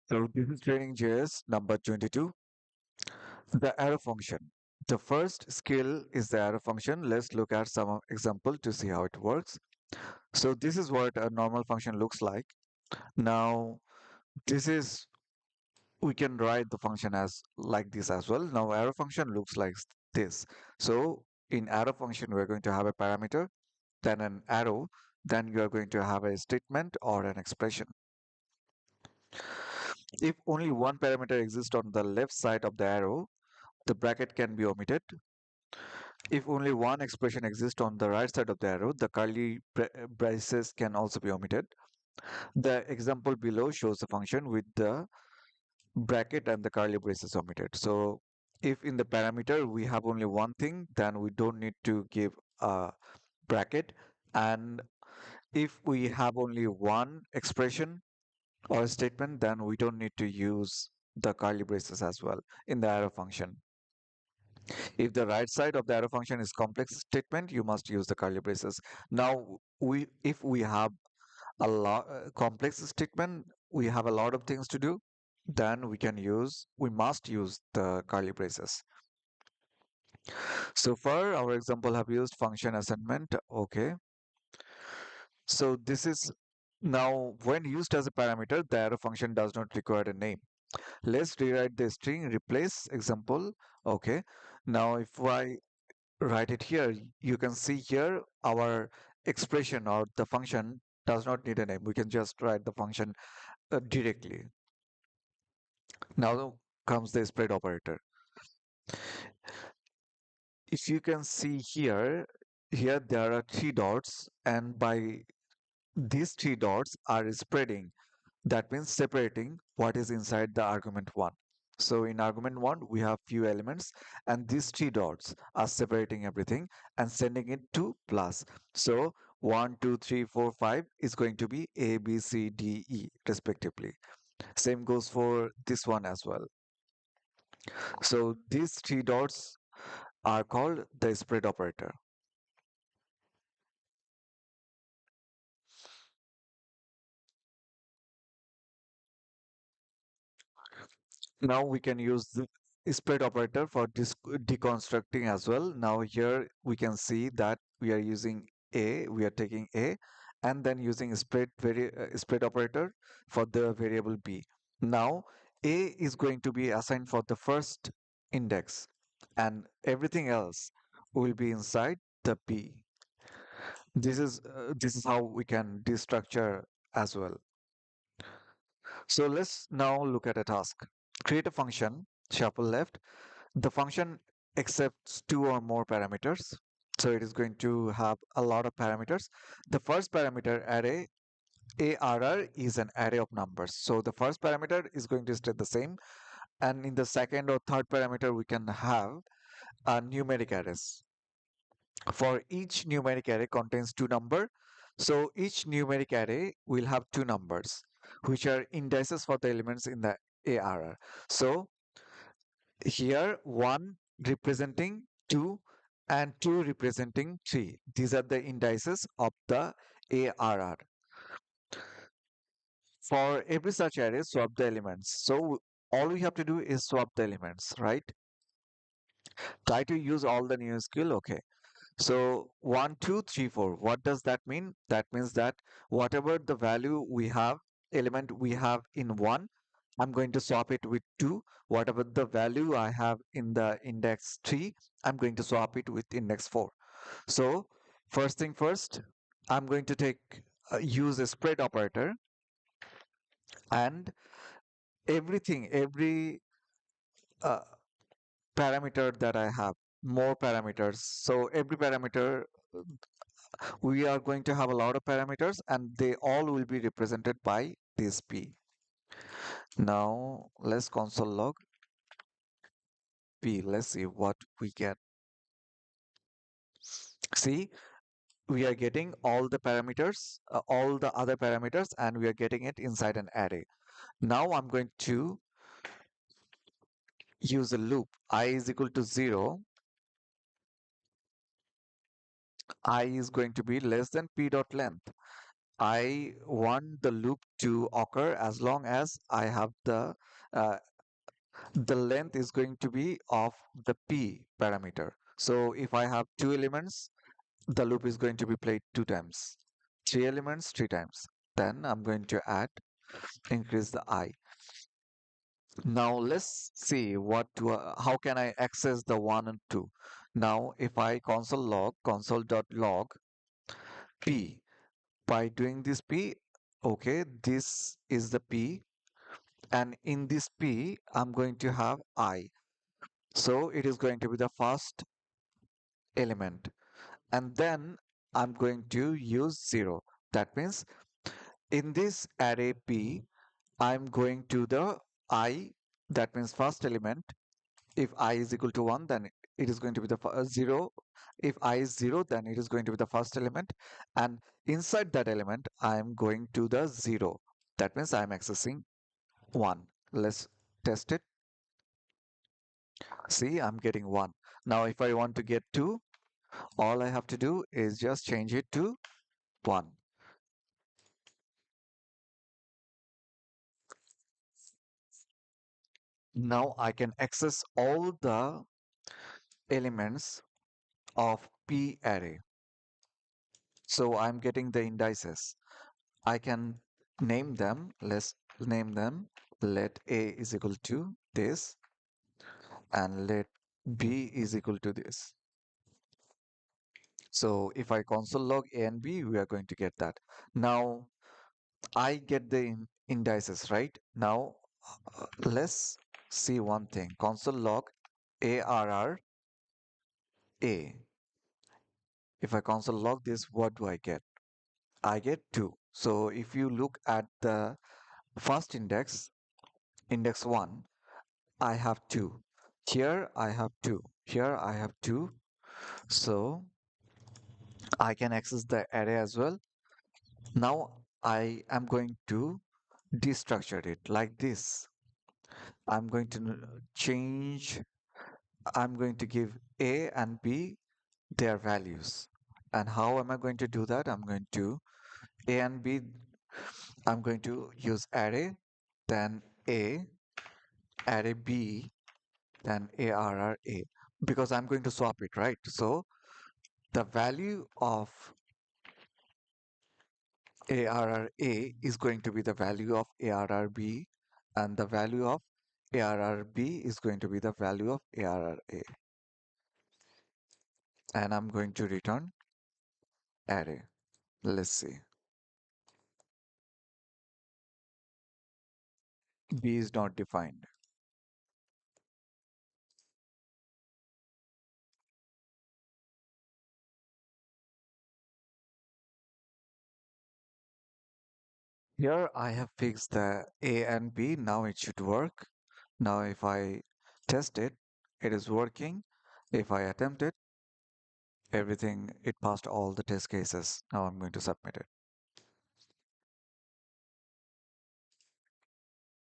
So this is training JS number 22, the arrow function. The first skill is the arrow function. Let's look at some example to see how it works. So this is what a normal function looks like. Now this is we can write the function as like this as well. Now arrow function looks like this. So in arrow function we're going to have a parameter, then an arrow, then you are going to have a statement or an expression. If only one parameter exists on the left side of the arrow, the bracket can be omitted. If only one expression exists on the right side of the arrow, the curly braces can also be omitted. The example below shows the function with the bracket and the curly braces omitted. So if in the parameter we have only one thing, then we don't need to give a bracket. And if we have only one expression or a statement, then we don't need to use the curly braces as well in the arrow function. If the right side of the arrow function is complex statement, you must use the curly braces. Now, if we have a lot complex statement, we have a lot of things to do, then we must use the curly braces. So far, our example have used function assignment. Okay. So this is now when used as a parameter, the arrow function does not require a name. Let's rewrite the string replace example. Okay. Now, if I write it here, you can see here our expression or the function does not need a name. We can just write the function directly. Now comes the spread operator. If you can see here there are three dots, and by these three dots are spreading. That means separating what is inside the argument one. So in argument one, we have few elements, and these three dots are separating everything and sending it to plus. So 1, 2, 3, 4, 5 is going to be A, B, C, D, E respectively. Same goes for this one as well. So these three dots are called the spread operator. Now we can use the spread operator for deconstructing as well. Now here we can see that we are using we are taking A and then using spread operator for the variable B. Now A is going to be assigned for the first index and everything else will be inside the B. This is how we can destructure as well. So let's now look at a task. Create a function, shuffle left. The function accepts two or more parameters. So it is going to have a lot of parameters. The first parameter array ARR is an array of numbers. So the first parameter is going to stay the same. And in the second or third parameter, we can have numeric arrays. For each numeric array contains two numbers. So each numeric array will have two numbers, which are indices for the elements in the ARR. So here 1 representing 2 and 2 representing 3. These are the indices of the ARR. For every such array, swap the elements. So all we have to do is swap the elements, right? Try to use all the new skill. Okay. So 1, 2, 3, 4. What does that mean? That means that whatever the value we have, element we have in 1, I'm going to swap it with 2. Whatever the value I have in the index 3, I'm going to swap it with index 4. So first thing first, I'm going to use a spread operator, and every uh, parameter that I have, more parameters. So every parameter, we are going to have a lot of parameters and they all will be represented by this P. Now let's console log P. Let's see what we get. See, we are getting all the parameters, all the other parameters, and we are getting it inside an array. Now I'm going to use a loop. I is equal to 0. I is going to be less than P dot length. I want the loop to occur as long as I have uh, the length is going to be of the p parameter. So if I have two elements, the loop is going to be played two times. Three elements, three times. Then I'm going to add, increase the I. Now let's see how can I access the one and two. Now if I console log, console.log p, by doing this p, okay, this is the p, and in this p, I'm going to have I. So it is going to be the first element. And then I'm going to use 0. That means in this array P, I'm going to the I, that means first element. If I is equal to 1, then it is going to be the 0. If I is 0, then it is going to be the first element. And inside that element, I'm going to the 0. That means I'm accessing 1. Let's test it. See, I'm getting 1. Now, if I want to get 2, all I have to do is just change it to 1. Now I can access all the elements of P array. So I'm getting the indices. I can name them. Let's name them. Let A is equal to this and let B is equal to this. So if I console log A and B, we are going to get that. Now I get the indices, right? Now let's see one thing. Console log ARR A. If I console log this, what do I get? I get 2. So if you look at the first index, index 1, I have 2. Here I have 2. Here I have 2. So I can access the array as well. Now I am going to destructure it like this. I'm going to change, I'm going to give A and B their values. And how am I going to do that? I'm going to A and B, I'm going to use array, then A, array B, then ARRA, because I'm going to swap it, right? So the value of ARRA is going to be the value of ARRB, and the value of ARRB is going to be the value of ARRA. And I'm going to return array. Let's see. B is not defined. Here I have fixed the A and B. Now it should work. Now if I test it, it is working. If I attempt it, everything, it passed all the test cases. Now I'm going to submit it.